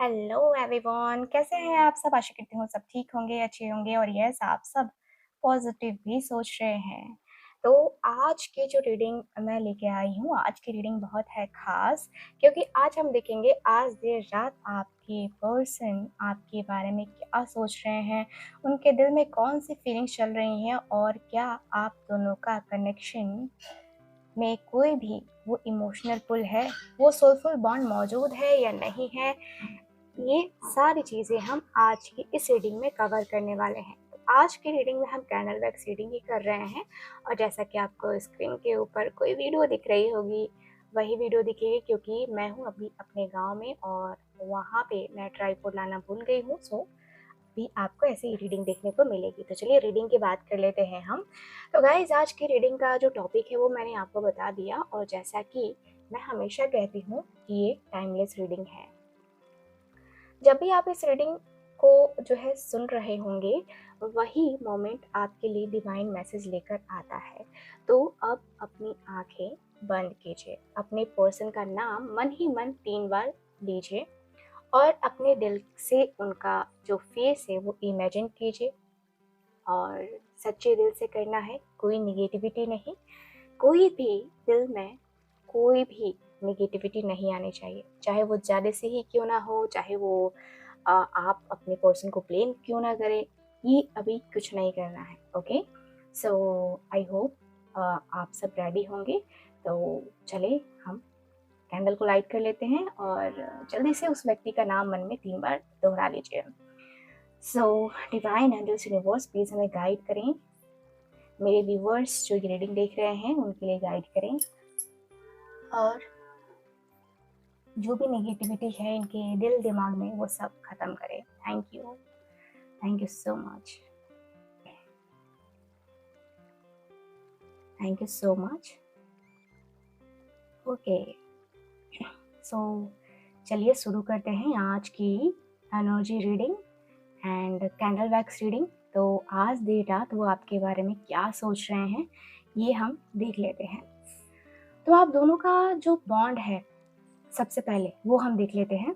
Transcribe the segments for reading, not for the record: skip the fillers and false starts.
Hello everyone, कैसे हैं आप सब? आशा करती हूँ सब ठीक होंगे, अच्छे होंगे और यस आप सब पॉजिटिव भी सोच रहे हैं। तो आज की जो रीडिंग मैं लेके आई हूँ, आज की रीडिंग बहुत है ख़ास, क्योंकि आज हम देखेंगे आज देर रात आपके पर्सन आपके बारे में क्या सोच रहे हैं, उनके दिल में कौन सी फीलिंग्स चल रही हैं और क्या आप दोनों का कनेक्शन में कोई भी वो इमोशनल पुल है, वो सोलफुल बॉन्ड मौजूद है या नहीं है। ये सारी चीज़ें हम आज की इस रीडिंग में कवर करने वाले हैं। तो आज की रीडिंग में हम कैंडल वैक्स रीडिंग ही कर रहे हैं और जैसा कि आपको स्क्रीन के ऊपर कोई वीडियो दिख रही होगी, वही वीडियो दिखेगी, क्योंकि मैं हूँ अभी अपने गांव में और वहाँ पे मैं ट्राइपॉड लाना भूल गई हूँ। सो भी आपको ऐसे ही रीडिंग देखने को मिलेगी। तो चलिए रीडिंग की बात कर लेते हैं हम। तो गाइज, आज की रीडिंग का जो टॉपिक है वो मैंने आपको बता दिया, और जैसा कि मैं हमेशा कहती हूँ कि ये टाइमलेस रीडिंग है। जब भी आप इस रीडिंग को जो है सुन रहे होंगे, वही मोमेंट आपके लिए डिवाइन मैसेज लेकर आता है। तो अब अपनी आंखें बंद कीजिए, अपने पर्सन का नाम मन ही मन 3 बार लीजिए और अपने दिल से उनका जो फेस है वो इमेजिन कीजिए। और सच्चे दिल से करना है, कोई निगेटिविटी नहीं, कोई भी दिल में कोई भी निगेटिविटी नहीं आनी चाहिए, चाहे वो ज़्यादा से ही क्यों ना हो, चाहे वो आप अपने पर्सन को ब्लेम क्यों ना करें, ये अभी कुछ नहीं करना है। ओके, सो आई होप आप सब रेडी होंगे। तो चले हम कैंडल को लाइट कर लेते हैं और जल्दी से उस व्यक्ति का नाम मन में 3 बार दोहरा लीजिए। So divine angels universe please हमें गाइड करें, मेरे व्यूवर्स जो ये रीडिंग देख रहे हैं उनके लिए गाइड करें, और जो भी नेगेटिविटी है इनके दिल दिमाग में वो सब खत्म करें। Thank you so much, thank you so much. Okay, so चलिए शुरू करते हैं आज की energy reading and candle wax reading. तो आज देर रात वो आपके बारे में क्या सोच रहे हैं ये हम देख लेते हैं। तो आप दोनों का जो बॉन्ड है सबसे पहले वो हम देख लेते हैं।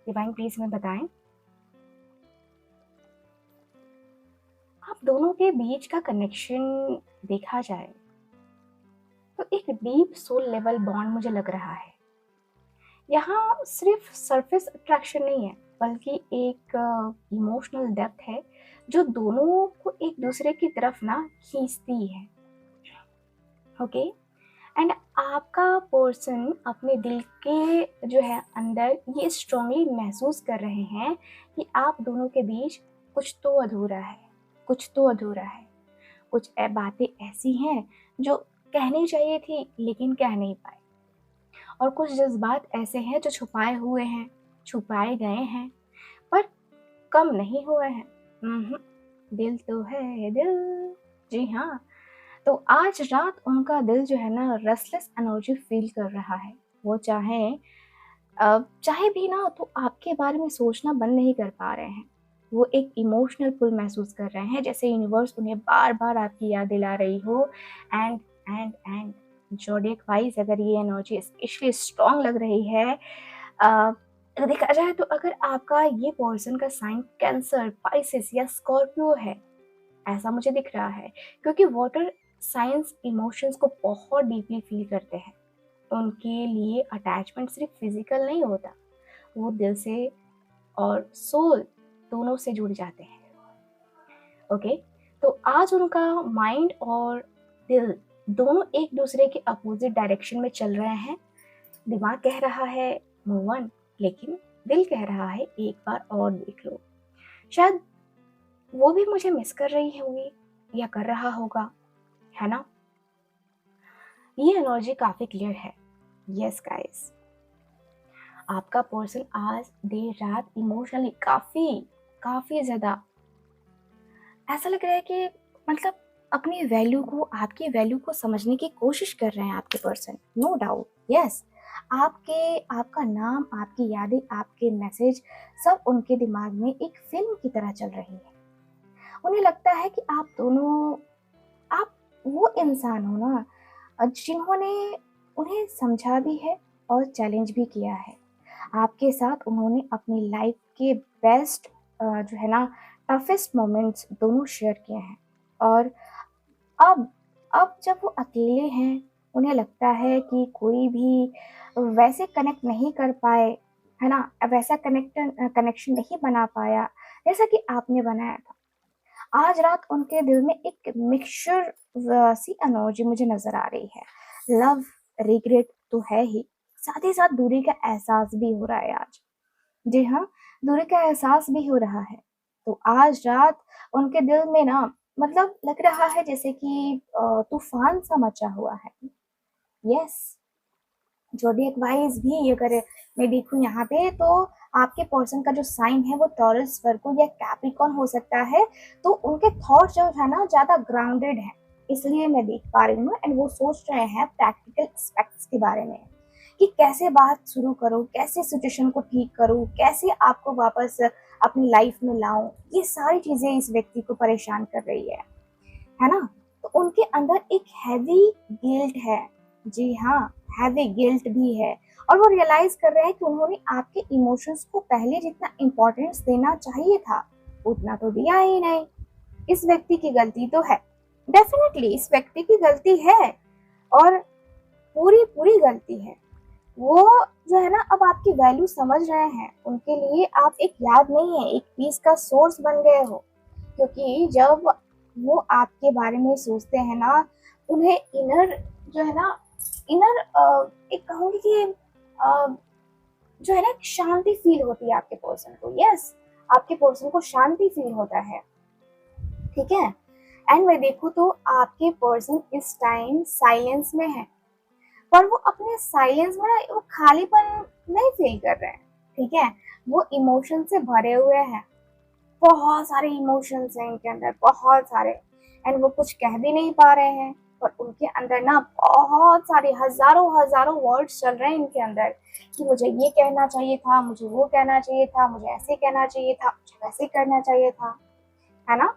डिवाइन प्लीज हमें बताएं, आप दोनों के बीच का कनेक्शन देखा जाए तो एक डीप सोल लेवल बॉन्ड मुझे लग रहा है। यहाँ सिर्फ सरफेस अट्रैक्शन नहीं है, बल्कि एक इमोशनल डेप्थ है जो दोनों को एक दूसरे की तरफ ना खींचती है। ओके, एंड आपका पर्सन अपने दिल के जो है अंदर ये स्ट्रांगली महसूस कर रहे हैं कि आप दोनों के बीच कुछ तो अधूरा है, कुछ तो अधूरा है। कुछ बातें ऐसी हैं जो कहनी चाहिए थी लेकिन कह नहीं पाए, और कुछ जज्बात ऐसे हैं जो छुपाए हुए हैं, छुपाए गए हैं पर कम नहीं हुए हैं। दिल तो है दिल, जी हाँ। तो आज रात उनका दिल जो है ना रेस्टलेस एनर्जी फील कर रहा है। वो चाहे भी ना तो आपके बारे में सोचना बंद नहीं कर पा रहे हैं। वो एक इमोशनल पुल महसूस कर रहे हैं, जैसे यूनिवर्स उन्हें बार बार आपकी याद दिला रही हो। एंड एंड जोडियक वाइज अगर ये एनर्जी स्पेशली स्ट्रॉन्ग लग रही है, अगर देखा जाए तो अगर आपका ये पर्सन का साइन कैंसर, पाइसेस या स्कॉर्पियो है, ऐसा मुझे दिख रहा है, क्योंकि वाटर साइंस इमोशंस को बहुत डीपली फील करते हैं। उनके लिए अटैचमेंट सिर्फ फिजिकल नहीं होता, वो दिल से और सोल दोनों से जुड़ जाते हैं। ओके, तो आज उनका माइंड और दिल दोनों एक दूसरे के अपोजिट डायरेक्शन में चल रहे हैं। दिमाग कह रहा है मूव ऑन, लेकिन दिल कह रहा है एक बार और देख लो। शायद वो भी मुझे मिस कर रही होगी या कर रहा होगा, है ना? ये एनर्जी काफी क्लियर है। यस गाइस, आपका पर्सन आज देर रात इमोशनली काफी काफी ज्यादा ऐसा लग रहा है कि मतलब अपनी वैल्यू को, आपकी वैल्यू को समझने की कोशिश कर रहे हैं आपके पर्सन। No doubt, yes. आपका नाम, आपकी यादें, आपके मैसेज सब उनके दिमाग में एक फिल्म की तरह चल रही है। उन्हें लगता है कि आप वो इंसान हो ना जिन्होंने उन्हें समझा भी है और चैलेंज भी किया है। आपके साथ उन्होंने अपनी लाइफ के बेस्ट जो है ना टफेस्ट मोमेंट्स दोनों शेयर किए हैं। और अब अब जब वो अकेले हैं, उन्हें लगता है कि कोई भी वैसे कनेक्ट नहीं कर पाए, है ना? वैसा कनेक्शन नहीं बना पाया जैसा कि आपने बनाया था। आज रात उनके दिल में एक मिक्सचर सी एनर्जी मुझे नजर आ रही है। लव, रिग्रेट तो है ही, साथ ही साथ दूरी का एहसास भी हो रहा है आज। जी हाँ, दूरी का एहसास भी हो रहा है। तो आज रात उनके दिल में ना, मतलब लग रहा है जैसे कि तूफान सा मचा हुआ है। यस, ज़ोडिएक वाइज भी अगर मैं देखूँ यहाँ पे, तो आपके पर्सन का जो साइन है वो टॉरस, वर्गो या कैप्रिकॉर्न हो सकता है। तो उनके थॉट्स जो है ना ज़्यादा ग्राउंडेड है, इसलिए मैं देख पा रही हूँ। एंड वो सोच रहे हैं प्रैक्टिकल एस्पेक्ट्स के बारे में कि कैसे बात शुरू करूँ, कैसे सिचुएशन को ठीक करूँ, कैसे आपको वापस अपनी लाइफ में लाऊं। ये सारी चीजें इस व्यक्ति को परेशान कर रही है ना? तो उनके अंदर एक हैवी गिल्ट है। जी हाँ, हैवी गिल्ट भी है। और वो रियलाइज कर रहे हैं कि उन्होंने आपके इमोशंस को पहले जितना इम्पोर्टेंस देना चाहिए था, उतना तो दिया ही नहीं। इस व्यक्ति की गलती तो है, डेफिनेटली इस व्यक्ति की गलती है, और पूरी पूरी गलती है। वो जो है ना अब आपकी वैल्यू समझ रहे हैं। उनके लिए आप एक याद नहीं है, एक पीस का सोर्स बन गए हो। क्योंकि जब वो आपके बारे में सोचते हैं ना, उन्हें इनर जो है ना, इनर एक कहूँगी कि जो है ना एक शांति फील होती है आपके पर्सन को। यस, आपके पर्सन को शांति फील होता है। ठीक है। एंड मैं देखूँ तो आपके पर्सन इस टाइम साइलेंस में है, पर वो अपने साइलेंस में ना वो खालीपन नहीं फील कर रहे हैं। ठीक है, वो इमोशन से भरे हुए हैं। बहुत सारे इमोशंस हैं इनके अंदर, बहुत सारे। एंड वो कुछ कह भी नहीं पा रहे हैं, पर उनके अंदर ना बहुत सारे हजारों हजारों वर्ड्स चल रहे हैं इनके अंदर कि मुझे ये कहना चाहिए था, मुझे वो कहना चाहिए था, मुझे ऐसे कहना चाहिए था, मुझे वैसे करना चाहिए था, है ना?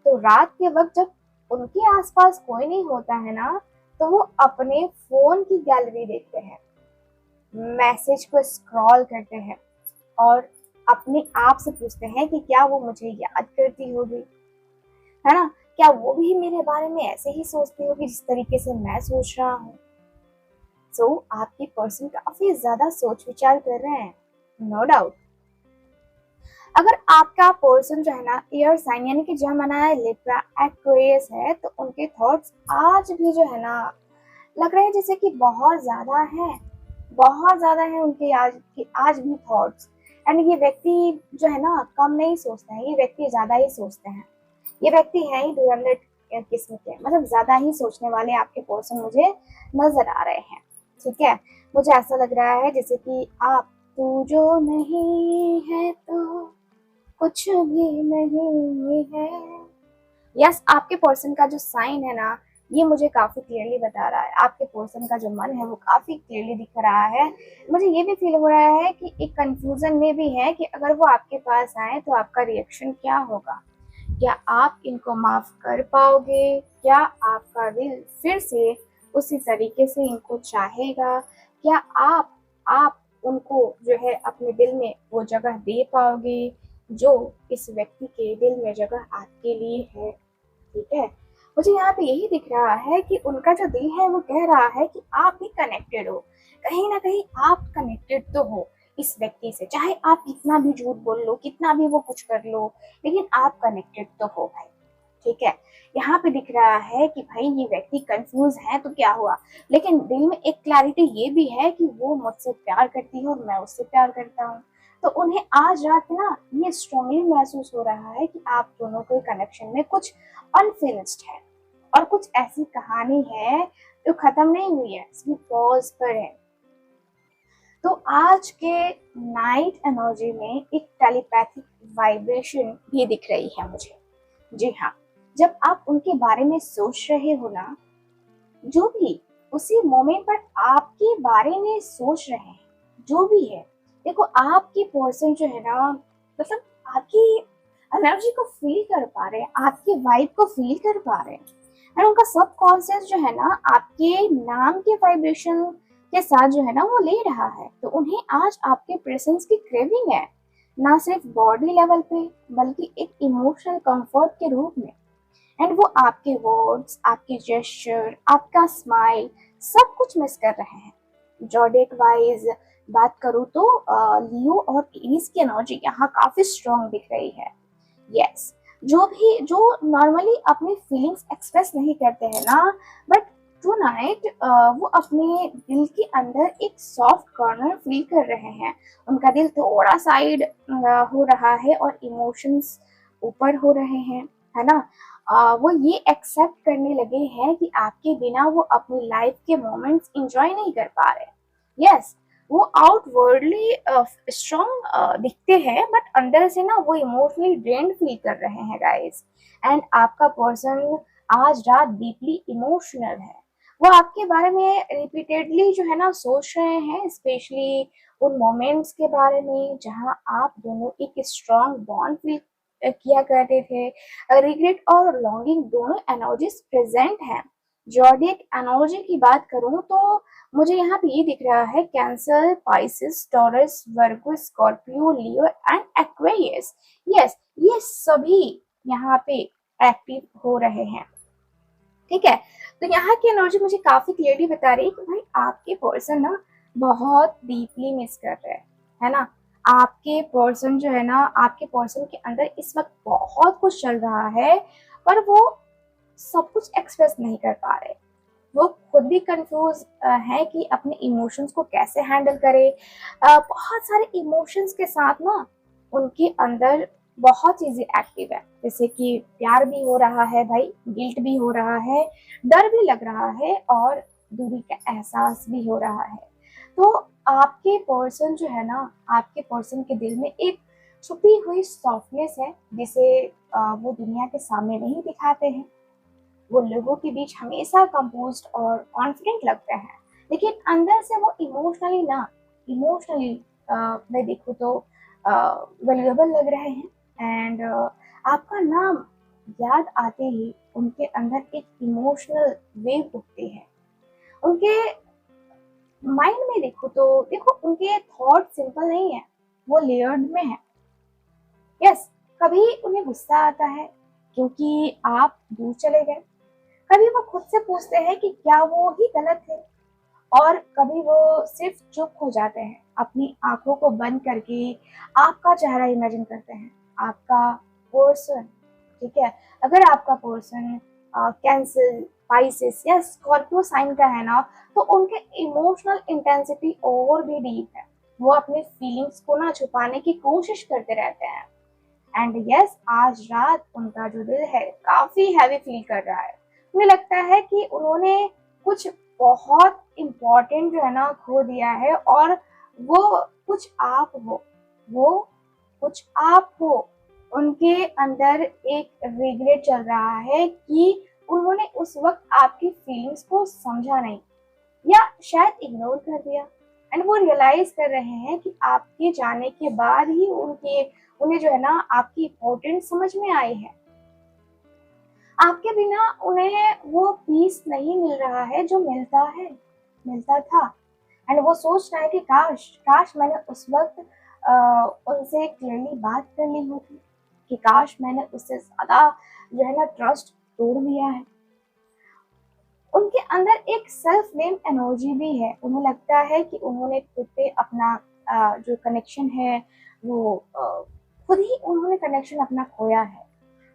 तो रात के वक्त जब उनके आसपास कोई नहीं होता है ना, तो वो अपने फोन की गैलरी देखते हैं, मैसेज को स्क्रॉल करते हैं, और अपने आप से पूछते हैं कि क्या वो मुझे याद करती होगी, है ना? क्या वो भी मेरे बारे में ऐसे ही सोचती होगी जिस तरीके से मैं सोच रहा हूँ? सो आपके पर्सन काफी ज्यादा सोच विचार कर रहे हैं, नो डाउट। अगर आपका पर्सन जो है ना एयर साइन यानी कि जेमिनी, लिब्रा, एक्वेरियस है, तो उनके थॉट्स आज भी जो है ना लग रहे हैं जैसे कि बहुत ज्यादा है, बहुत ज्यादा है उनके आज भी थॉट्स। एंड ये व्यक्ति जो है ना कम नहीं सोचते हैं, ये व्यक्ति ज्यादा ही सोचते हैं। ये व्यक्ति है ही 200 किस्म के, मतलब ज्यादा ही सोचने वाले आपके पर्सन मुझे नजर आ रहे हैं। ठीक है, मुझे ऐसा लग रहा है जैसे कि आप, तू जो नहीं है तो कुछ भी नहीं है। यस, आपके पर्सन का जो साइन है ना, ये मुझे काफी क्लियरली बता रहा है। आपके पर्सन का जो मन है वो काफी क्लियरली दिख रहा है। मुझे ये भी फील हो रहा है कि एक कंफ्यूजन में भी है कि अगर वो आपके पास आए तो आपका रिएक्शन क्या होगा। क्या आप इनको माफ कर पाओगे? क्या आपका दिल फिर से उसी तरीके से इनको चाहेगा? क्या आप उनको जो है अपने दिल में वो जगह दे पाओगे जो इस व्यक्ति के दिल में जगह आपके लिए है? ठीक है, मुझे यहाँ पे यही दिख रहा है कि उनका जो दिल है वो कह रहा है कि आप भी कनेक्टेड हो, कहीं ना कहीं आप कनेक्टेड तो हो इस व्यक्ति से। चाहे आप कितना भी झूठ बोल लो, कितना भी वो कुछ कर लो, लेकिन आप कनेक्टेड तो हो भाई। ठीक है, यहाँ पे दिख रहा है कि भाई ये व्यक्ति कंफ्यूज है तो क्या हुआ, लेकिन दिल में एक क्लैरिटी ये भी है कि वो मुझसे प्यार करती है और मैं उससे प्यार करता हूँ। तो उन्हें आज रात ना ये स्ट्रांगली महसूस हो रहा है कि आप दोनों के कनेक्शन में कुछ अनफिनिश्ड है, और कुछ ऐसी कहानी है जो खत्म नहीं हुई है, सिर्फ पॉज पर है। तो आज के नाइट एनर्जी में एक टेलीपैथिक वाइब्रेशन भी दिख रही है मुझे। जी हाँ, जब आप उनके बारे में सोच रहे हो ना, जो भी उसी मोमेंट पर आपके बारे में सोच रहे हैं, जो भी है, देखो आपकी पर्सन जो है ना, मतलब आपकी एनर्जी को फील कर पा रहे हैं, आपके वाइब को फील कर पा रहे हैं। एंड उनका सब कॉन्शियस जो है ना आपके नाम के वाइब्रेशन के साथ जो है ना वो ले रहा है, तो उन्हें आज आपके प्रेजेंस की क्रेविंग है, ना सिर्फ बॉडी लेवल पे बल्कि एक इमोशनल कंफर्ट के रूप में। एंड वो आपके वर्ड्स, आपके जेस्चर, आपका स्माइल सब कुछ मिस कर रहे हैं। जॉडिक वाइज बात करूँ तो लियो और एरीज की एनर्जी यहाँ काफी स्ट्रॉन्ग दिख रही है। यस, जो नॉर्मली अपनी फीलिंग्स एक्सप्रेस नहीं करते हैं ना, बट टू नाइट वो अपने दिल के अंदर एक सॉफ्ट कॉर्नर फील कर रहे हैं। उनका दिल थोड़ा साइड हो रहा है और इमोशंस ऊपर हो रहे हैं, है ना। वो ये एक्सेप्ट करने लगे हैं कि आपके बिना वो अपनी लाइफ के मोमेंट्स एंजॉय नहीं कर पा रहे। यस, वो आउटवर्डली स्ट्रॉन्ग दिखते हैं बट अंदर से ना वो इमोशनली ड्रेन्ड फील कर रहे हैं गाइस। एंड आपका पर्सन आज रात डीपली इमोशनल है। वो आपके बारे में रिपीटेडली जो है ना सोच रहे हैं, स्पेशली उन मोमेंट्स के बारे में जहां आप दोनों एक स्ट्रॉन्ग बॉन्ड फील किया करते थे। रिग्रेट और लॉन्गिंग दोनों एनर्जीज प्रेजेंट हैं। जॉडिक एनर्जी की बात करूं तो मुझे यहाँ पे ये दिख रहा है cancer, Pisces, taurus, Virgo, Scorpio, Leo and Aquarius. Yes, ये सभी यहाँ पे एक्टिव हो रहे हैं। ठीक है, तो यहाँ की एनर्जी मुझे काफी क्लियरली बता रही है कि भाई आपके पर्सन ना बहुत डीपली मिस कर रहे हैं, है ना। आपके पर्सन जो है ना, आपके पर्सन के अंदर इस वक्त बहुत कुछ चल रहा है पर वो सब कुछ एक्सप्रेस नहीं कर पा रहे। वो खुद भी कंफ्यूज है कि अपने इमोशंस को कैसे हैंडल करे। बहुत सारे इमोशंस के साथ ना उनके अंदर बहुत चीजें एक्टिव है, जैसे कि प्यार भी हो रहा है भाई, गिल्ट भी हो रहा है, डर भी लग रहा है और दूरी का एहसास भी हो रहा है। तो आपके पर्सन जो है ना, आपके पर्सन के दिल में एक छुपी हुई सॉफ्टनेस है जिसे वो दुनिया के सामने नहीं दिखाते हैं। वो लोगों के बीच हमेशा कंपोज्ड और कॉन्फिडेंट लगते हैं, लेकिन अंदर से वो इमोशनली मैं देखूँ तो वैल्यूएबल लग रहे हैं। एंड आपका नाम याद आते ही उनके अंदर एक इमोशनल वेव उठती है। उनके माइंड में देखो तो देखो उनके थॉट सिंपल नहीं है, वो लेयर्ड में है। यस, कभी उन्हें गुस्सा आता है क्योंकि आप दूर चले गए, कभी वो खुद से पूछते हैं कि क्या वो ही गलत है, और कभी वो सिर्फ चुप हो जाते हैं, अपनी आंखों को बंद करके आपका चेहरा इमेजिन करते हैं, आपका पर्सन। ठीक है, अगर आपका पर्सन कैंसर, पाइसेस या स्कॉर्पियो साइन का है ना, तो उनके इमोशनल इंटेंसिटी और भी डीप है। वो अपने फीलिंग्स को ना छुपाने की कोशिश करते रहते हैं। एंड यस, आज रात उनका जो दिल है काफी हैवी फील कर रहा है। मुझे लगता है कि उन्होंने कुछ बहुत इम्पोर्टेंट जो है ना खो दिया है, और वो कुछ आप हो, वो कुछ आप हो। उनके अंदर एक रिग्रेट चल रहा है कि उन्होंने उस वक्त आपकी फीलिंग्स को समझा नहीं या शायद इग्नोर कर दिया। एंड वो रियलाइज कर रहे हैं कि आपके जाने के बाद ही उन्हें जो है ना आपकी इम्पोर्टेंस समझ में आई है। आपके बिना उन्हें वो पीस नहीं मिल रहा है जो मिलता था। एंड वो सोच रहा है कि काश काश मैंने उस वक्त उनसे क्लियरली बात कर ली होती, कि काश मैंने उससे ज्यादा जो है ना ट्रस्ट तोड़ दिया है। उनके अंदर एक सेल्फ ब्लेम एनर्जी भी है। उन्हें लगता है कि उन्होंने खुद पे अपना जो कनेक्शन है वो खुद ही उन्होंने कनेक्शन अपना खोया है।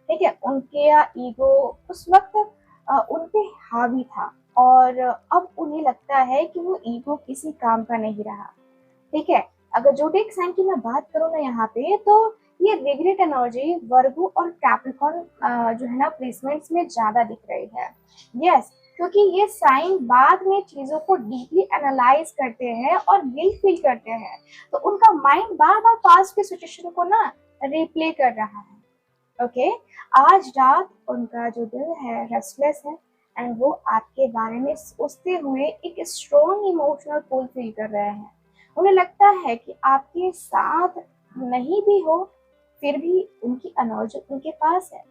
ठीक है, उनके ईगो उस वक्त उन पे हावी था, और अब उन्हें लगता है कि वो ईगो किसी काम का नहीं रहा। ठीक है, अगर ज़ोडिएक साइन की मैं बात करूँ ना यहाँ पे, तो ये रिग्रेट एनर्जी वर्गो और कैप्रिकॉर्न जो है ना प्लेसमेंट्स में ज्यादा दिख रही है। यस, क्योंकि ये साइन बाद में चीजों को डीपली एनालाइज करते हैं और गिल्ट फील करते हैं, तो उनका माइंड बार बार पास्ट के सिचुएशन को ना रिप्ले कर रहा है। ओके, आज रात उनका जो दिल है रेस्टलेस है, एंड वो आपके बारे में सोचते हुए एक स्ट्रॉन्ग इमोशनल पुल फील कर रहे हैं। उन्हें लगता है कि आपके साथ नहीं भी हो फिर भी उनकी एनर्जी उनके पास है।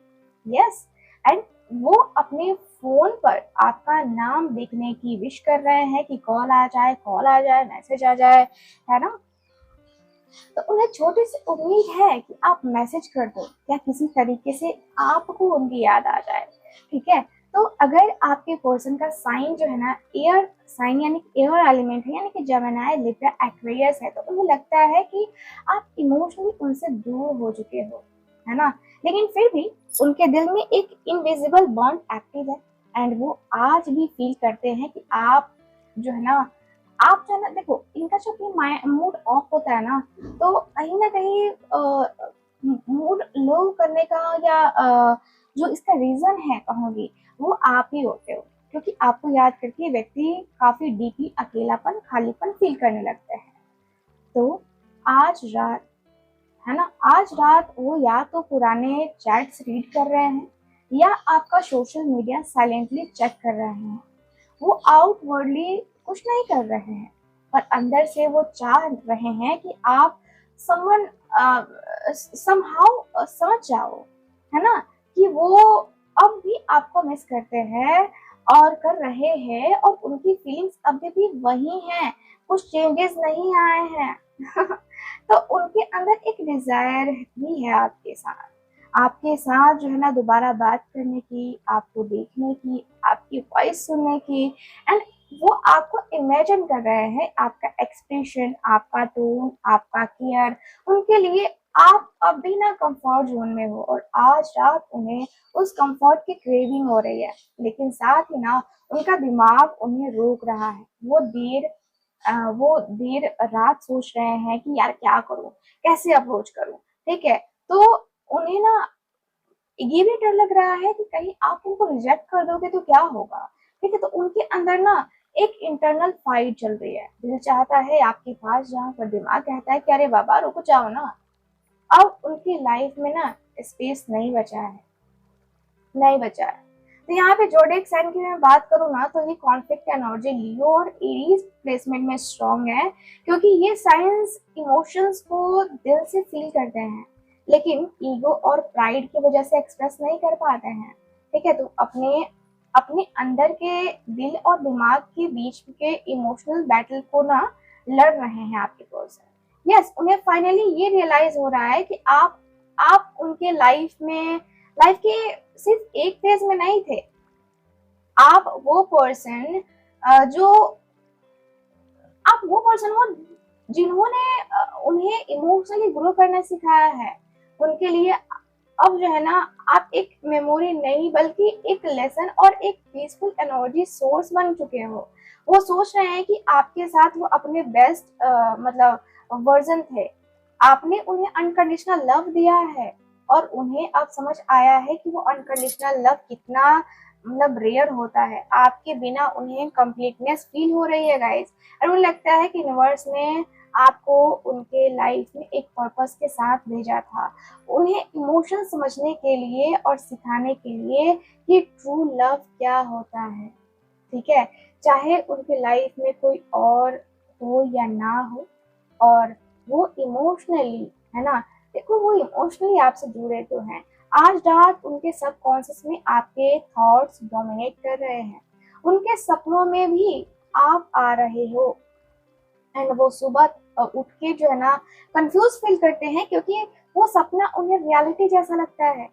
यस, एंड वो अपने फ़ोन पर आपका नाम देखने की विश कर रहे हैं कि कॉल आ जाए, मैसेज आ जाए, है ना? तो उन्हें छोटी-सी उम्मीद है कि आप मैसेज कर दो या किसी तरीके से आपको उनकी याद आ जाए, ठीक है? तो अगर आपके पर्सन का साइन जो है ना एयर साइन यानी एयर एलिमेंट है, यानी कि जेमिनी, लिब्रा, एक्वेरियस है, तो उन्हें लगता है कि आप इमोशनली उनसे दूर हो चुके हो, है ना? लेकिन फिर भी उनके दिल में एक इनविजिबल बॉन्ड एक्टिव है एंड वो आज भी फील करते हैं कि आप जो है ना आप जो है ना देखो, इनका जब ये मूड ऑफ होता है ना, तो कहीं न कहीं मूड लो करने का या जो इसका रीज़न है कहूँगी, वो आप ही होते हो। क्योंकि आपको याद करके व्यक्ति काफ़ी डीपली अकेलापन, खालीपन फ़ील करने लगते हैं। तो आज रात, है ना? आज रात वो या तो पुराने चैट्स रीड कर रहे हैं या आपका सोशल मीडिया साइलेंटली चेक कर रहे हैं। वो आउटवर्डली कुछ नहीं कर रहे हैं, पर अंदर से वो चाह रहे हैं कि आप समवन समहाउ समझ जाओ, है ना? कि वो अब भी आपको मिस करते हैं और कर रहे हैं और उनकी फीलिंग्स अभी भी वही हैं, कुछ चेंजेस नहीं आए हैं। तो उनके अंदर एक डिज़ायर भी है आपके साथ जो है ना दोबारा बात करने की, आपको देखने की, आपकी वॉइस सुनने की एंड वो आपको इमेजिन कर रहे हैं, आपका एक्सप्रेशन, आपका टोन, आपका केयर, उनके लिए आप अभी ना कंफर्ट ज़ोन में हो और आज रात उन्हें उस कंफर्ट की क्रेविंग हो रही है। लेकिन साथ ही ना उनका दिमाग उन्हें रोक रहा है। वो देर रात सोच रहे हैं कि यार क्या करूँ? कैसे अप्रोच करूँ? ठीक है? तो उन्हें ना ये भी डर लग रहा है कि कहीं आप उनको रिजेक्ट कर दोगे तो क्या होगा? ठीक है? तो उनके अंदर ना एक इंटरनल फाइट चल रही है। दिल चाहता है आपके पास जाऊँ, पर दिमाग कहता है कि अरे बाबा रुक जाओ ना। अब उनकी लाइफ में ना स्पेस नहीं बचा है। तो यहाँ पे ज़ोडिएक साइन की मैं बात करूँ ना, तो ये कॉन्फ्लिक्ट एनर्जी लियो और एरीज़ प्लेसमेंट में स्ट्रॉन्ग है, क्योंकि ये साइंस इमोशंस को दिल से फील करते हैं, लेकिन ईगो और प्राइड की वजह से एक्सप्रेस नहीं कर पाते हैं। ठीक है? तो अपने अपने अंदर के दिल और दिमाग के बीच के इमोशनल बैटल को ना लड़ रहे हैं आपके पर्सन। यस, उन्हें फाइनली ये रियलाइज़ हो रहा है कि आप उनके लाइफ के सिर्फ एक फेज में नहीं थे। आप वो पर्सन जो आप वो पर्सन हो जिन्होंने उन्हें इमोशनली ग्रो करना सिखाया है। उनके लिए अब जो है ना आप एक मेमोरी नहीं बल्कि एक लेसन और एक पीसफुल एनर्जी सोर्स बन चुके हो। वो सोच रहे हैं कि आपके साथ वो अपने बेस्ट मतलब वर्जन थे। आपने उन्हें अनकंडीशनल लव दिया है और उन्हें अब समझ आया है कि वो अनकंडीशनल लव कितना मतलब रेयर होता है। आपके बिना उन्हें कंप्लीटनेस फील हो रही है गाइस, और उन्हें लगता है कि यूनिवर्स ने आपको उनके लाइफ में एक पर्पस के साथ भेजा था, उन्हें इमोशन समझने के लिए और सिखाने के लिए कि ट्रू लव क्या होता है। ठीक है? चाहे उनके लाइफ में कोई और हो या ना हो, और वो इमोशनली, है ना? देखो वो इमोशनली आपसे जुड़े तो हैं। आज रात उनके सबकॉन्शियस में आपके थॉट्स डोमिनेट कर रहे हैं। उनके सपनों में भी आप आ रहे हो एंड वो सुबह उठ के जो है ना कंफ्यूज फील करते हैं, क्योंकि वो सपना उन्हें रियलिटी जैसा लगता है।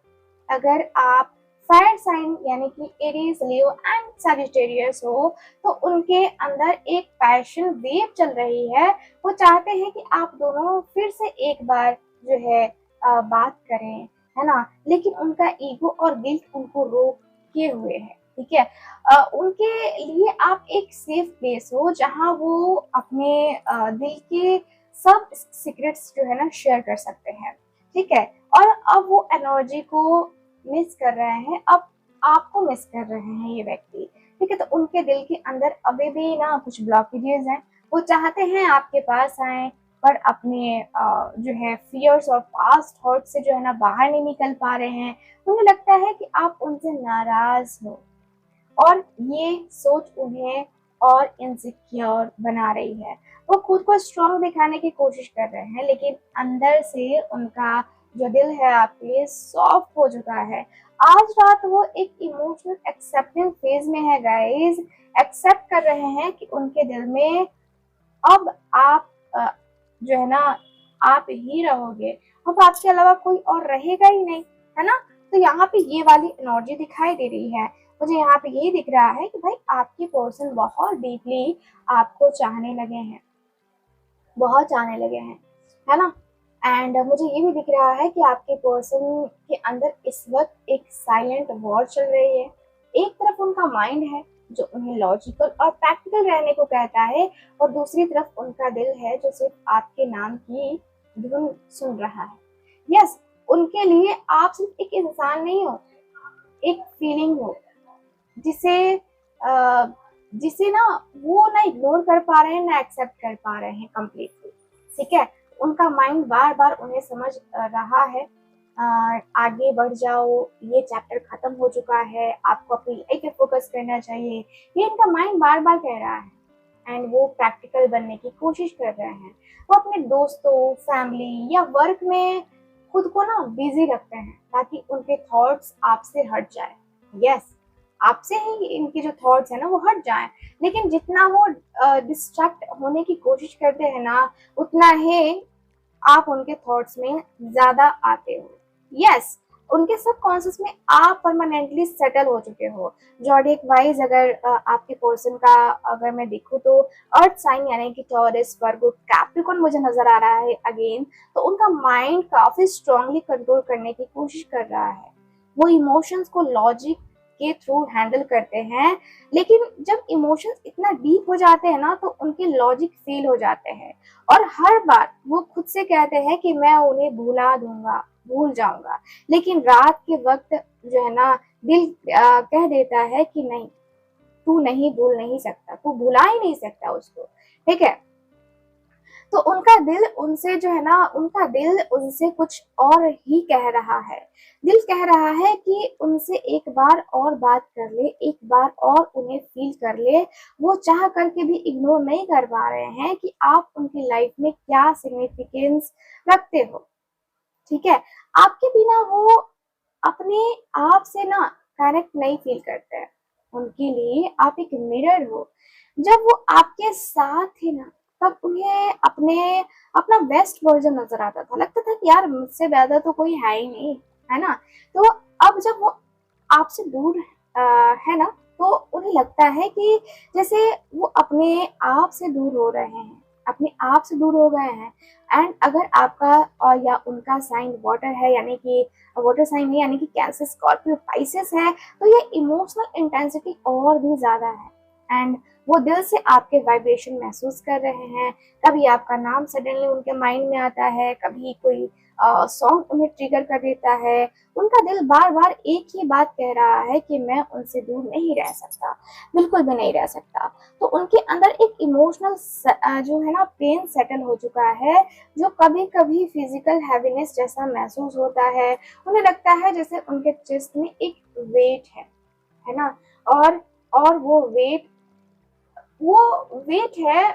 अगर आप फायर साइन यानी कि एरीज, लियो एंड सैजिटेरियस हो, तो उनके अंदर एक पैशन वेव चल रही है। वो चाहते हैं कि आप दोनों फिर से एक बार जो है बात करें, है ना? लेकिन उनका ईगो और गिल्ट उनको रोके हुए है। ठीक है? उनके लिए आप एक सेफ प्लेस हो जहाँ वो अपने दिल के सब सीक्रेट्स जो है ना शेयर कर सकते हैं। ठीक है? और अब वो एनर्जी को मिस कर रहे हैं, अब आपको मिस कर रहे हैं ये व्यक्ति। ठीक है? तो उनके दिल के अंदर अभी भी ना कुछ ब्लॉकेजेस हैं। वो चाहते हैं आपके पास आए, पर अपने जो है फियर्स और पास्ट थॉट से जो है ना बाहर नहीं निकल पा रहे हैं। उन्हें लगता है कि आप उनसे नाराज हो और ये सोच उन्हें और इनसिक्योर बना रही है। वो खुद को स्ट्रॉन्ग दिखाने की कोशिश कर रहे हैं, लेकिन अंदर से उनका जो दिल है आपके लिए सॉफ्ट हो चुका है। आज रात वो एक इमोशनल एक्सेप्टेंस फेज में है गाइस। एक्सेप्ट कर रहे हैं कि उनके दिल में अब आप जो है ना, आप ही रहोगे, अब आपके अलावा कोई और रहेगा ही नहीं, है ना। तो यहाँ पे ये वाली एनर्जी दिखाई दे रही है। मुझे यहाँ पे ये दिख रहा है कि भाई आपके पर्सन बहुत डीपली आपको चाहने लगे हैं, बहुत चाहने लगे हैं, है ना। एंड मुझे ये भी दिख रहा है कि आपके पर्सन के अंदर इस वक्त एक साइलेंट वॉर चल रही है। एक तरफ उनका माइंड है जो उन्हें लॉजिकल और प्रैक्टिकल रहने को कहता है, और दूसरी तरफ उनका दिल है जो सिर्फ आपके नाम की धुन सुन रहा है। यस, उनके लिए आप सिर्फ एक इंसान नहीं हो, एक फीलिंग हो जिसे अ, जिसे ना वो ना इग्नोर कर पा रहे हैं ना एक्सेप्ट कर पा रहे हैं कम्प्लीटली। ठीक है, उनका माइंड बार बार उन्हें समझ रहा है आगे बढ़ जाओ, ये चैप्टर खत्म हो चुका है, आपको अपनी लाइफ पे फोकस करना चाहिए, ये इनका माइंड बार बार कह रहा है। एंड वो प्रैक्टिकल बनने की कोशिश कर रहे हैं। वो अपने दोस्तों, फैमिली या वर्क में खुद को ना बिजी रखते हैं ताकि उनके थॉट्स आपसे हट जाए। यस, आपसे ही इनके जो थॉट्स है ना वो हट जाएं। लेकिन जितना वो डिस्ट्रैक्ट होने की कोशिश करते हैं ना, उतना ही आप उनके थॉट्स में ज्यादा आते हो। यस, उनके सबकॉन्शियस में आप परमानेंटली सेटल हो चुके हो। जॉडिक वाइज अगर आपके पर्सन का अगर मैं देखूँ तो अर्थ साइन यानी कि टॉरस, वर्गो, कैप्रिकॉर्न मुझे नजर आ रहा है अगेन। तो उनका माइंड काफी स्ट्रांगली कंट्रोल करने की कोशिश कर रहा है। वो इमोशंस को लॉजिक के थ्रू हैंडल करते हैं, लेकिन जब इमोशंस इतना डीप हो जाते हैं ना तो उनके लॉजिक फेल हो जाते हैं। और हर बार वो खुद से कहते हैं कि मैं उन्हें भुला दूंगा, भूल जाऊंगा। लेकिन रात के वक्त जो है ना, दिल कह देता है कि नहीं, तू नहीं भूल नहीं सकता, तू भुला ही नहीं सकता उसको। ठीक है, तो उनका दिल उनसे जो है ना, उनका दिल उनसे कुछ और ही कह रहा है। दिल कह रहा है कि उनसे एक बार और बात कर ले, एक बार और उन्हें फील कर ले। वो चाह करके भी इग्नोर नहीं कर पा रहे हैं कि आप उनकी लाइफ में क्या सिग्निफिकेंस रखते हो। ठीक है, आपके बिना वो अपने आप से ना कनेक्ट नहीं फील करते हैं। उनके लिए आप एक मिरर हो। जब वो आपके साथ थे ना, तब उन्हें अपने अपना बेस्ट वर्जन नजर आता था। लगता था कि यार मुझसे ज्यादा तो कोई है ही नहीं, है ना। तो अब जब वो आपसे दूर है ना, तो उन्हें लगता है कि जैसे वो अपने आप से दूर हो रहे हैं, अपने आप से दूर हो गए हैं। एंड अगर आपका और या उनका साइन वाटर है, यानी कि वाटर साइन है, यानी कि कैंसर, स्कॉर्पियो, पाइसेस है, तो ये इमोशनल इंटेंसिटी और भी ज्यादा है। एंड वो दिल से आपके वाइब्रेशन महसूस कर रहे हैं। कभी आपका नाम सडनली उनके माइंड में आता है, कभी कोई सॉन्ग उन्हें ट्रिगर कर देता है। उनका दिल बार बार एक ही बात कह रहा है कि मैं उनसे दूर नहीं रह सकता, बिल्कुल भी नहीं रह सकता। तो उनके अंदर एक इमोशनल जो है ना पेन सेटल हो चुका है, जो कभी कभी फिजिकल हैवीनेस जैसा महसूस होता है। उन्हें लगता है जैसे उनके चेस्ट में एक वेट है ना। और वो वेट है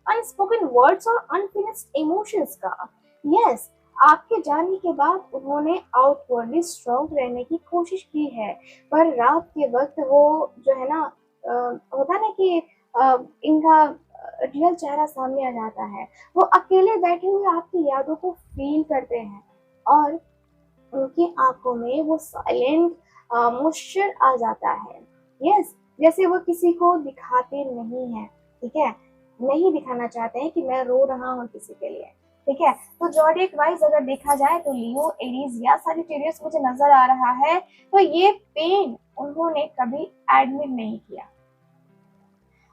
अनस्पोकन वर्ड्स और अनफिनिश्ड इमोशंस का। यस, आपके जाने के बाद उन्होंने आउटवर्डली स्ट्रांग रहने की कोशिश की है, पर रात के वक्त वो जो है ना, होता ना कि इनका रियल चेहरा सामने आ जाता है। वो अकेले बैठे हुए आपकी यादों को फील करते हैं, और उनकी आंखों में वो साइलेंट मॉइस्चर आ जाता है। यस, जैसे वो किसी को दिखाते नहीं है। ठीक है, नहीं दिखाना चाहते हैं कि मैं रो रहा हूँ किसी के लिए। ठीक है, तो जॉडिक वाइज अगर देखा जाए तो लियो, एरीज या सजिटेरियस मुझे नजर आ रहा है। तो ये पेन उन्होंने कभी एडमिट नहीं किया,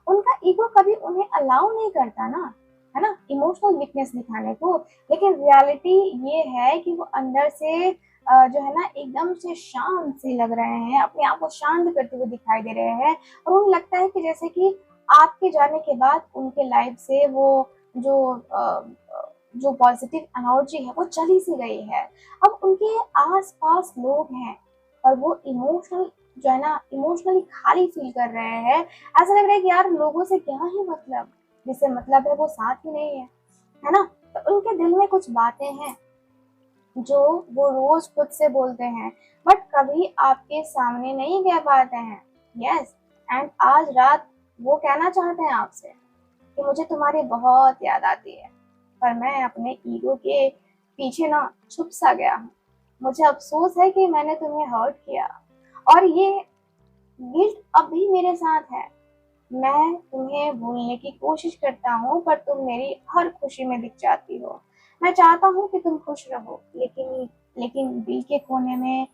उनका ईगो कभी उन्हें अलाउ नहीं करता ना, है ना, इमोशनल वीकनेस दिखाने को। लेकिन रियलिटी ये है कि वो अंदर से जो है ना एकदम से शांत से लग रहे हैं, अपने आप को शांत करते हुए दिखाई दे रहे हैं। और उन्हें लगता है कि जैसे कि आपके जाने के बाद उनके लाइफ से वो जो जो पॉजिटिव एनर्जी है वो चली सी गई है। अब उनके आस पास लोग हैं, और वो इमोशनल जो है ना, इमोशनली खाली फील कर रहे हैं। ऐसा लग रहा है कि यार लोगों से क्या ही मतलब, जिससे मतलब है वो साथ ही नहीं है, है ना। तो उनके दिल में कुछ बातें हैं जो वो रोज खुद से बोलते हैं बट कभी आपके सामने नहीं कह पाते हैं। यस, एंड आज रात वो कहना चाहते हैं आपसे कि मुझे तुम्हारी बहुत याद आती है, पर मैं अपने ईगो के पीछे ना छुप सा गया हूँ। मुझे अफसोस है कि मैंने तुम्हें हर्ट किया और ये गिल्ट अब भी मेरे साथ है। मैं तुम्हें भूलने की कोशिश करता हूँ पर तुम मेरी हर खुशी में दिख जाती हो। मैं चाहता हूँ कि तुम खुश रहो, लेकिन लेकिन दिल के कोने में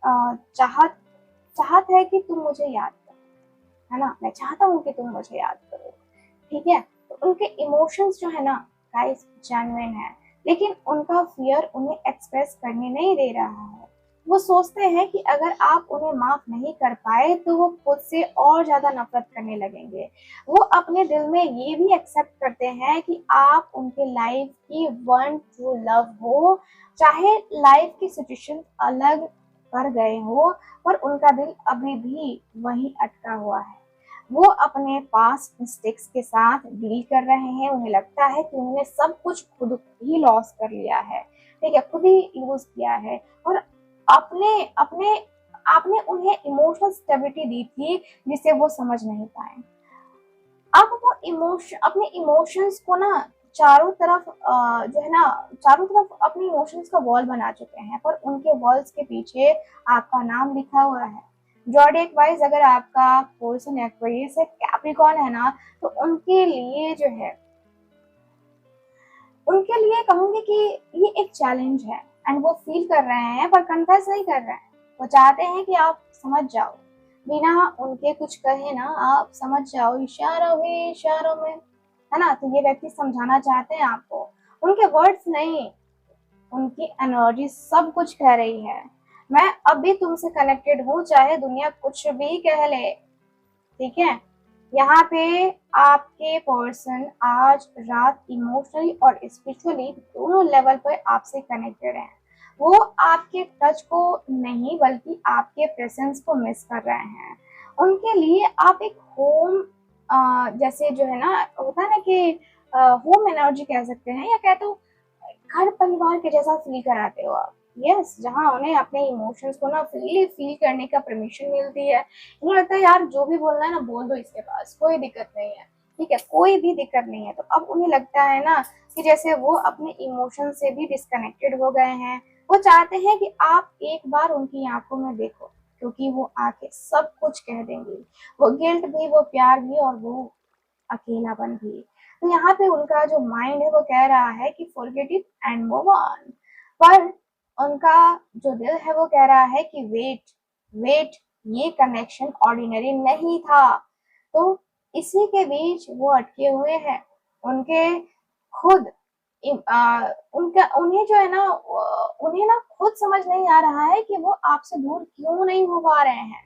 चाहत चाहत है कि तुम मुझे याद करो, है ना। मैं चाहता हूँ कि तुम मुझे याद करो, ठीक है। तो उनके इमोशंस जो है ना गाइस जेन्युइन है, लेकिन उनका फियर उन्हें एक्सप्रेस करने नहीं दे रहा है। वो सोचते हैं कि अगर आप उन्हें माफ नहीं कर पाए तो वो खुद से और ज्यादा नफरत करने लगेंगे। वो अपने दिल में ये भी एक्सेप्ट करते हैं कि आप उनके लाइफ की वन ट्रू लव हो, चाहे लाइफ की सिचुएशन अलग कर गए हो, पर उनका दिल अभी भी वहीं अटका हुआ है। वो अपने पास्ट मिस्टेक्स के साथ डील कर रहे हैं। उन्हें लगता है कि उन्होंने सब कुछ खुद ही लॉस कर लिया है, ठीक है, खुद ही लूज किया है। और अपने अपने आपने उन्हें इमोशनल स्टेबिलिटी दी थी जिसे वो समझ नहीं पाए। अब वो अपने इमोशंस को ना चारों तरफ जो है ना चारों तरफ अपने इमोशंस का वॉल बना चुके हैं, पर उनके वॉल्स के पीछे आपका नाम लिखा हुआ है। ज़ोडिएक वाइज अगर आपका पर्सन एक्वेरियस है, कैप्रिकॉर्न है ना, तो उनके लिए कहूंगी कि ये एक चैलेंज है एंड वो फील कर रहे हैं पर कन्फेस नहीं कर रहे हैं। वो चाहते हैं कि आप समझ जाओ, बिना उनके कुछ कहे ना आप समझ जाओ, इशारों में, है ना। तो ये व्यक्ति समझाना चाहते हैं आपको, उनके वर्ड्स नहीं, उनकी एनर्जी सब कुछ कह रही है। मैं अब भी तुमसे कनेक्टेड हूँ चाहे दुनिया कुछ भी कह ले, ठीक है। यहाँ पे आपके पर्सन आज रात इमोशनली और स्पिरिचुअली दोनों लेवल पर आपसे कनेक्टेड है। वो आपके टच को नहीं बल्कि आपके प्रेजेंस को मिस कर रहे हैं। उनके लिए आप एक होम जैसे जो है ना होता है ना कि होम एनर्जी कह सकते हैं, या कहते हो घर परिवार के जैसा फील कराते हो आप। यस, जहाँ उन्हें अपने इमोशंस को ना फ्रीली फील करने का परमिशन मिलती है। उन्हें लगता है यार जो भी बोलना है ना बोल दो, इसके पास कोई दिक्कत नहीं है, ठीक है, कोई भी दिक्कत नहीं है। तो अब उन्हें लगता है ना कि जैसे वो अपने इमोशन से भी डिस्कनेक्टेड हो गए हैं। वो चाहते हैं कि आप एक बार उनकी आंखों में देखो, क्योंकि वो आंखें सब कुछ कह देंगी। वो गिल्ट भी, वो प्यार भी, और वो अकेलापन भी। तो यहाँ पे उनका जो माइंड है वो कह रहा है कि forget it and move on, पर उनका जो दिल है वो कह रहा है कि वेट वेट, ये कनेक्शन ऑर्डिनरी नहीं था। तो इसी के बीच वो अटके हुए हैं। उनके खुद उनका उन्हें जो है ना उन्हें ना खुद समझ नहीं आ रहा है कि वो आपसे दूर क्यों नहीं हो पा रहे हैं,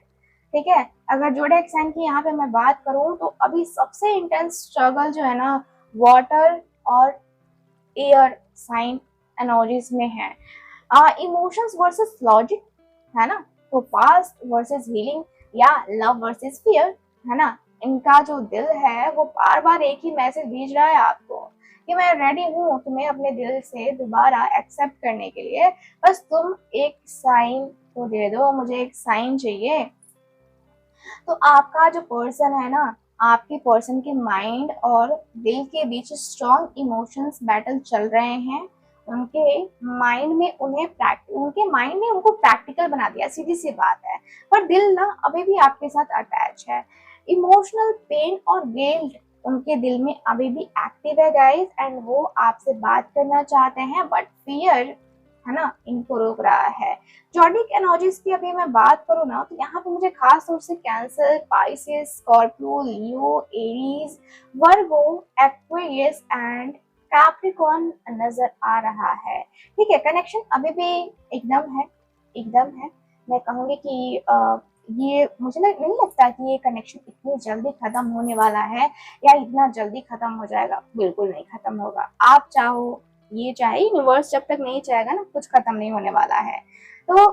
ठीक है। अगर जोडिएक साइन की यहाँ पे मैं बात करूँ तो अभी सबसे इंटेंस स्ट्रगल जो है ना वाटर और एयर साइन एनर्जीज में है। इमोशंस वर्सेस लॉजिक, है ना। तो पास्ट वर्सेस हीलिंग या लव वर्सेस फियर, है ना। इनका जो दिल है वो बार बार एक ही मैसेज भेज रहा है आपको कि मैं रेडी हूँ तुम्हें अपने दिल से दोबारा एक्सेप्ट करने के लिए, बस तुम एक साइन तो दे दो, मुझे एक साइन चाहिए। तो आपका जो पर्सन है ना, आपके पर्सन के माइंड और दिल के बीच स्ट्रॉन्ग इमोशंस बैटल चल रहे हैं। उनके माइंड ने उनको प्रैक्टिकल बना दिया, सीधी सी बात है, पर दिल ना अभी भी आपके साथ अटैच है। इमोशनल पेन और गिल्ट उनके दिल में अभी भी एक्टिव है गाइस, एंड वो आपसे बात करना चाहते हैं बट फियर, है ना, इनको रोक रहा है। जॉडिक एनर्जीज की अभी मैं बात करूँ ना तो यहाँ पे मुझे खास तौर से cancer, Pisces, Scorpio, Leo, Aries, Virgo, Aquarius and Capricorn नजर आ रहा है, ठीक है। कनेक्शन अभी भी एकदम है, एकदम है। मैं कहूँगी कि ये मुझे नहीं लगता कि ये कनेक्शन इतनी जल्दी खत्म होने वाला है या इतना जल्दी खत्म हो जाएगा। बिल्कुल नहीं खत्म होगा, आप चाहो ये चाहे यूनिवर्स जब तक नहीं चाहेगा ना कुछ खत्म नहीं होने वाला है। तो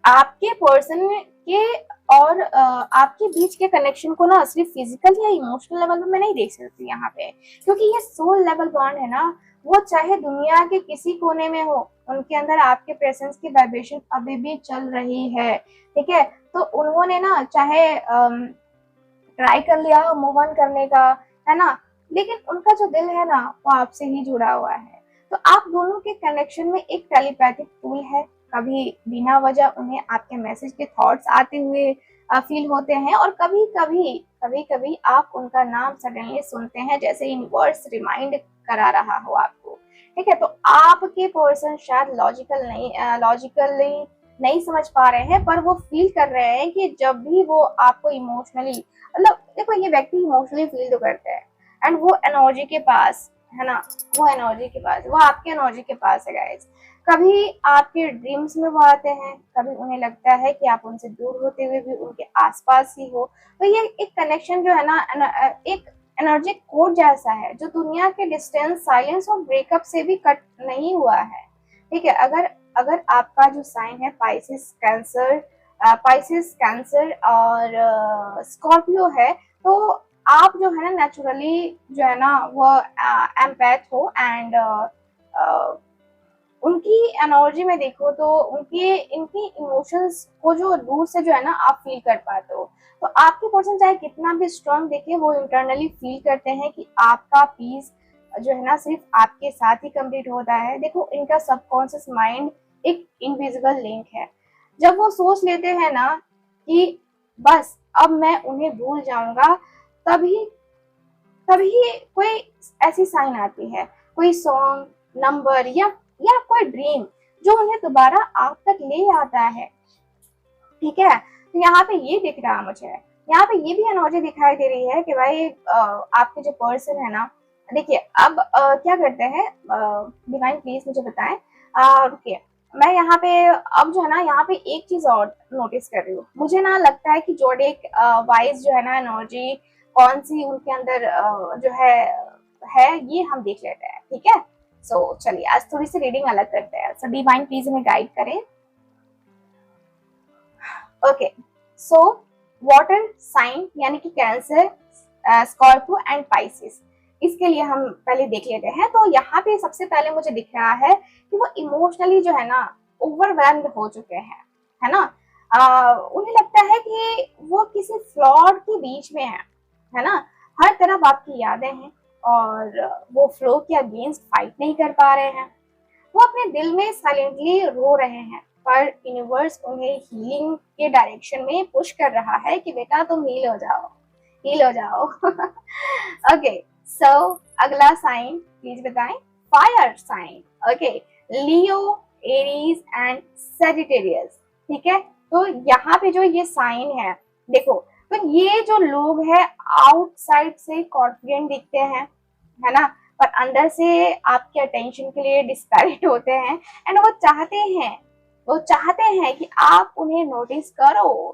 आपके पर्सन के और आपके बीच के कनेक्शन को ना सिर्फ फिजिकल या इमोशनल लेवल पे मैं नहीं देख सकती यहाँ पे, क्योंकि ये सोल लेवल बॉन्ड है ना, वो चाहे दुनिया के किसी कोने में हो, उनके अंदर आपके प्रेजेंस की वाइब्रेशन अभी भी चल रही है, ठीक है। तो उन्होंने ना चाहे ट्राई कर लिया हो मूव ऑन करने का, है ना, लेकिन उनका जो दिल है ना वो आपसे ही जुड़ा हुआ है। तो आप दोनों के कनेक्शन में एक टेलीपैथिक पुल है। कभी बिना वजह उन्हें आपके मैसेज के थॉट्स आते हुए फील होते हैं, और कभी कभी आप उनका नाम सडनली सुनते हैं, जैसे यूनिवर्स रिमाइंड करा रहा हो आपको, ठीक है। तो आपके पर्सन शायद लॉजिकली नहीं समझ पा रहे हैं, पर वो फील कर रहे हैं कि जब भी वो आपको इमोशनली, मतलब देखो ये व्यक्ति इमोशनली फील तो करते हैं, एंड वो एनर्जी के पास है ना, वो एनर्जी के पास, वो आपके एनर्जी के पास है गाइस। कभी आपके ड्रीम्स में वो आते हैं, कभी उन्हें लगता है कि आप उनसे दूर होते हुए भी उनके आसपास ही हो। तो ये एक कनेक्शन जो है ना, एक एनर्जी कोड जैसा है, जो दुनिया के डिस्टेंस, साइलेंस और ब्रेकअप से भी कट नहीं हुआ है, ठीक है। अगर अगर आपका जो साइन है पाइसेस कैंसर और स्कॉर्पियो है, तो आप जो है ना नेचुरली जो है ना वो एम्पैथ हो, एंड उनकी एनर्जी में देखो तो उनकी इनकी इमोशंस को जो दूर से जो है ना आप फील कर पाते हो। तो आपके पर्सन चाहे कितना भी स्ट्रांग देखे, वो इंटरनली फील करते हैं कि आपका पीस जो है ना सिर्फ आपके साथ ही कंप्लीट होता है। देखो इनका सबकॉन्शियस माइंड एक इनविजिबल लिंक है। जब वो सोच लेते हैं ना कि बस अब मैं उन्हें भूल जाऊंगा, तभी तभी कोई ऐसी साइन आती है, कोई सॉन्ग, नंबर या कोई ड्रीम जो उन्हें दोबारा आप तक ले आता है, ठीक है। तो यहाँ पे ये दिख रहा मुझे, यहाँ पे ये भी एनर्जी दिखाई दे रही है कि भाई आपके जो पर्सन है ना, देखिए अब क्या करते हैं, डिवाइन प्लीज मुझे बताएं। रुकिए, मैं यहाँ पे अब जो है ना यहाँ पे एक चीज और नोटिस कर रही हूँ। मुझे ना लगता है कि जोडिक वाइज जो है ना एनर्जी कौन सी उनके अंदर जो है ये हम देख लेते हैं, ठीक है। सो चलिए आज थोड़ी सी रीडिंग अलग करते हैं। सो डिवाइन प्लीज हमें गाइड करें। ओके, सो वाटर साइन यानी कि कैंसर, स्कॉर्पियो एंड पाइसिस, इसके लिए हम पहले देख लेते हैं। तो यहाँ पे सबसे पहले मुझे दिख रहा है कि वो इमोशनली जो है ना ओवरवेल्म्ड हो चुके हैं, है ना। उन्हें लगता है कि वो किसी फ्लॉड के बीच में है ना। हर तरफ आपकी यादें हैं, और वो फ्लो के अगेंस्ट फाइट नहीं कर पा रहे हैं। वो अपने दिल में साइलेंटली रो रहे हैं, पर यूनिवर्स उन्हें हीलिंग के डायरेक्शन में पुश कर रहा है कि बेटा तुम हील हो जाओ, हील हो जाओ। ओके, सो अगला साइन प्लीज बताएं। Fire sign, okay, Leo, Aries and Sagittarius, ठीक है। तो यहाँ पे जो ये साइन है, देखो, तो ये जो लोग हैं आउटसाइड से कॉन्फिडेंट दिखते हैं, है ना, पर अंदर से आपके अटेंशन के लिए डिस्पैरेट होते हैं। एंड वो चाहते हैं कि आप उन्हें नोटिस करो,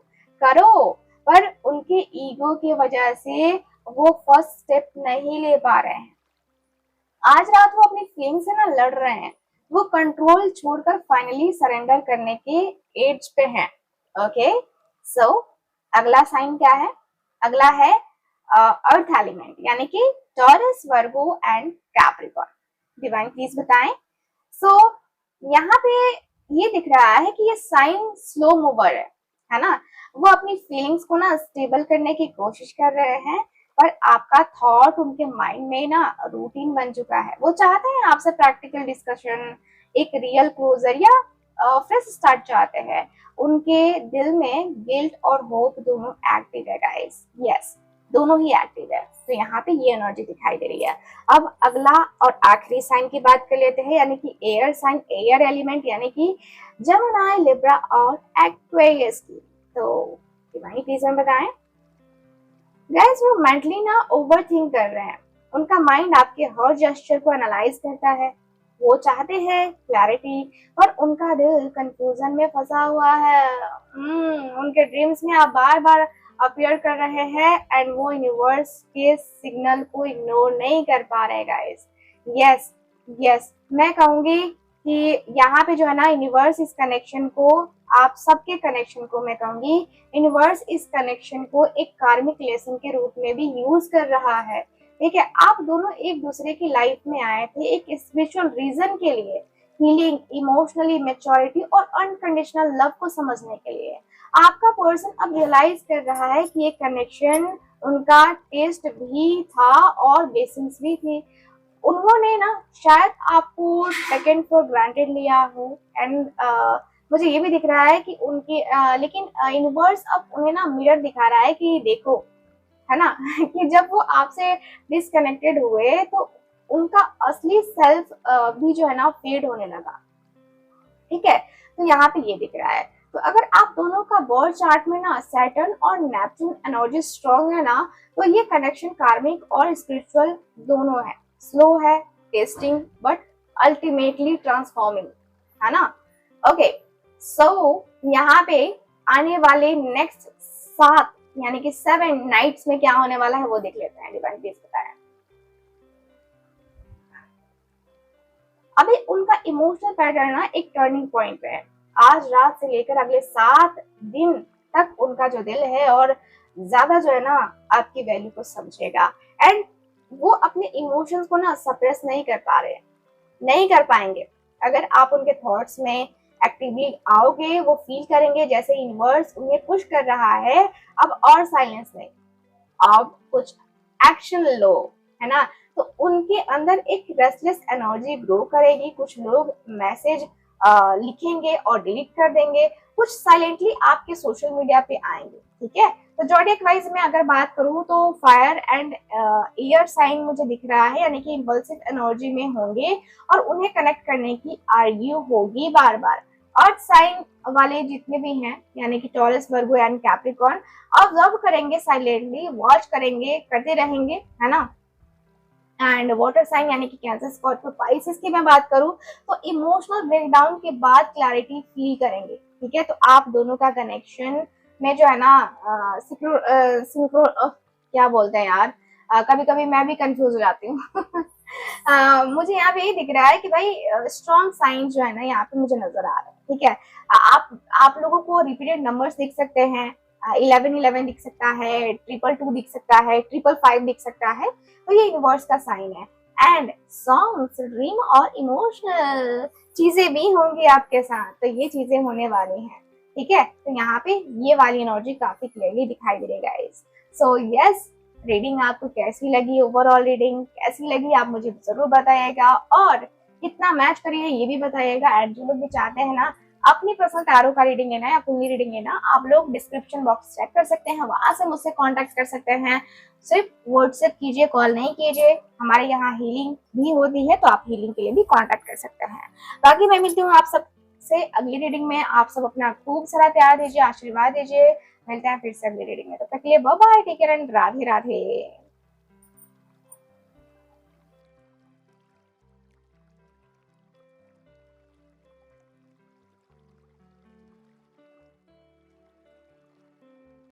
पर उनके ईगो की वजह से वो फर्स्ट स्टेप नहीं ले पा रहे हैं। आज रात वो अपनी फीलिंग से ना लड़ रहे हैं। वो कंट्रोल छोड़कर फाइनली सरेंडर करने के एज पे हैं। ओके, सो अगला साइन क्या है? अगला है अर्थ एलिमेंट यानी कि taurus, Virgo and Capricorn. Divine please बताएं। सो यहाँ पे ये दिख रहा है कि ये साइन स्लो मूवर है ना। वो अपनी फीलिंग्स को ना स्टेबल करने की कोशिश कर रहे हैं, पर आपका थॉट उनके माइंड में ना रूटीन बन चुका है। वो चाहते हैं आपसे प्रैक्टिकल डिस्कशन, एक रियल क्लोजर या फ्रेश स्टार्ट चाहते हैं। उनके दिल में गिल्ट और होप दोनों एक्टिव है गाइस, यस, दोनों ही एक्टिव है। तो यहाँ पे ये एनर्जी दिखाई दे रही है। अब अगला और आखिरी साइन की बात कर लेते हैं, यानी कि एयर साइन, एयर एलिमेंट यानी कि जेमिनी, लिब्रा और एक्वेरियस की। तो डिवाइन प्लीज हमें बताएं। गाइस वो मेंटली ना ओवर थिंक कर रहे हैं। उनका माइंड आपके हर जेस्चर को एनालाइज करता है। वो चाहते हैं क्लैरिटी, पर उनका दिल कंफ्यूजन में फंसा हुआ है। उनके ड्रीम्स में आप बार बार अपीयर कर रहे हैं, एंड वो यूनिवर्स के सिग्नल को इग्नोर नहीं कर पा रहे गाइस। यस, यस, मैं कहूंगी कि यहाँ पे जो है ना यूनिवर्स इस कनेक्शन को, आप सबके कनेक्शन को मैं कहूंगी, यूनिवर्स इस कनेक्शन को एक कार्मिक लेसन के रूप में भी यूज कर रहा है। ठीक है, आप दोनों एक दूसरे की लाइफ में आए थे एक स्पिरिचुअल रीजन के लिए, हीलिंग, इमोशनली मैच्योरिटी और अनकंडीशनल लव को समझने के लिए। आपका पर्सन अब रियलाइज कर रहा है कि ये कनेक्शन उनका टेस्ट भी था और बेसिक्स भी थी। उन्होंने ना शायद आपको टेकन फॉर ग्रांटेड लिया हो, एंड मुझे ये भी दिख रहा है कि उनके लेकिन यूनिवर्स अब उन्हें ना मिरर दिखा रहा है कि देखो, है ना कि जब वो आपसे डिसकनेक्टेड हुए तो उनका असली सेल्फ भी जो है ना फेड होने लगा। ठीक है, तो यहाँ पे ये दिख रहा है। तो अगर आप दोनों का बर्थ चार्ट में ना सैटर्न और नेपच्यून एनर्जी स्ट्रॉन्ग है ना, तो ये कनेक्शन कार्मिक और स्पिरिचुअल दोनों है। स्लो है, टेस्टिंग, बट अल्टीमेटली ट्रांसफॉर्मिंग, है ना। ओके, सो यहाँ पे आने वाले नेक्स्ट 7 यानी कि 7 नाइट्स में क्या होने वाला है वो देख लेते हैं। डिवाइन प्लीज बताया। अभी उनका इमोशनल पैटर्न ना एक टर्निंग पॉइंट पे है। आज रात से लेकर अगले 7 दिन तक उनका जो दिल है और ज्यादा जो है ना आपकी वैल्यू को समझेगा, एंड वो अपने इमोशंस को ना सप्रेस नहीं कर पा रहे, नहीं कर पाएंगे। अगर आप उनके थॉट्स में एक्टिवली आओगे, वो फील करेंगे जैसे यूनिवर्स उन्हें पुश कर रहा है अब और साइलेंस नहीं, आप कुछ एक्शन लो, है ना। तो उनके अंदर एक रेस्टलेस एनर्जी ग्रो करेगी। कुछ लोग मैसेज लिखेंगे और डिलीट कर देंगे, कुछ साइलेंटली आपके सोशल मीडिया पे आएंगे। ठीक है, तो जॉडियक वाइज में अगर बात करूं तो फायर एंड एयर साइन मुझे दिख रहा है, यानी कि इम्पल्सिव एनर्जी में होंगे और उन्हें कनेक्ट करने की आर्ग्यू होगी बार बार। अर्थ साइन वाले जितने भी हैं, यानी कि taurus, Virgo and Capricorn, observe करेंगे, साइलेंटली वॉच करेंगे, करते रहेंगे, है ना। एंड वाटर साइन यानी कि कैंसर, स्कॉर्पियो, पाइसेस की मैं बात करूं तो इमोशनल ब्रेकडाउन के बाद क्लैरिटी फील करेंगे। ठीक है, तो आप दोनों का कनेक्शन में जो है ना क्या बोलते हैं यार, कभी कभी मैं भी कंफ्यूज हो जाती हूँ मुझे यहाँ पे ये दिख रहा है कि भाई स्ट्रॉन्ग साइन जो है ना यहाँ पे मुझे नजर आ रहा है। ठीक है, आप लोगों को रिपीटेड नंबर्स दिख सकते हैं, 11 दिख सकता है, 222 दिख सकता है, 555 दिख सकता है, तो ये यूनिवर्स का साइन है। एंड सॉन्ग्स, ड्रीम और इमोशनल चीजें भी होंगी आपके साथ, तो ये चीजें होने वाली हैं। ठीक है, तो यहाँ पे ये वाली एनर्जी काफी क्लियरली दिखाई दे रही है गाइस। सो यस, रीडिंग आपको कैसी लगी, ओवरऑल रीडिंग कैसी लगी आप मुझे जरूर बताइएगा, और कितना मैच करिए ये भी बताइएगा। एंड जो लोग भी चाहते हैं ना अपनी पर्सनल टैरो का रीडिंग लेना या फुल्ली रीडिंग लेना, आप लोग डिस्क्रिप्शन बॉक्स चेक कर सकते हैं, वहां से मुझसे कांटेक्ट कर सकते हैं। सिर्फ व्हाट्सएप कीजिए, कॉल नहीं कीजिए। हमारे यहाँ हीलिंग भी होती है, तो आप हीलिंग के लिए भी कांटेक्ट कर सकते हैं। बाकी मैं मिलती हूँ आप सब से अगली रीडिंग में। आप सब अपना खूब सारा प्यार दीजिए, आशीर्वाद दीजिए। मिलते हैं फिर से अगली रीडिंग में, तब तक के लिए bye bye, take care and Radhe Radhe.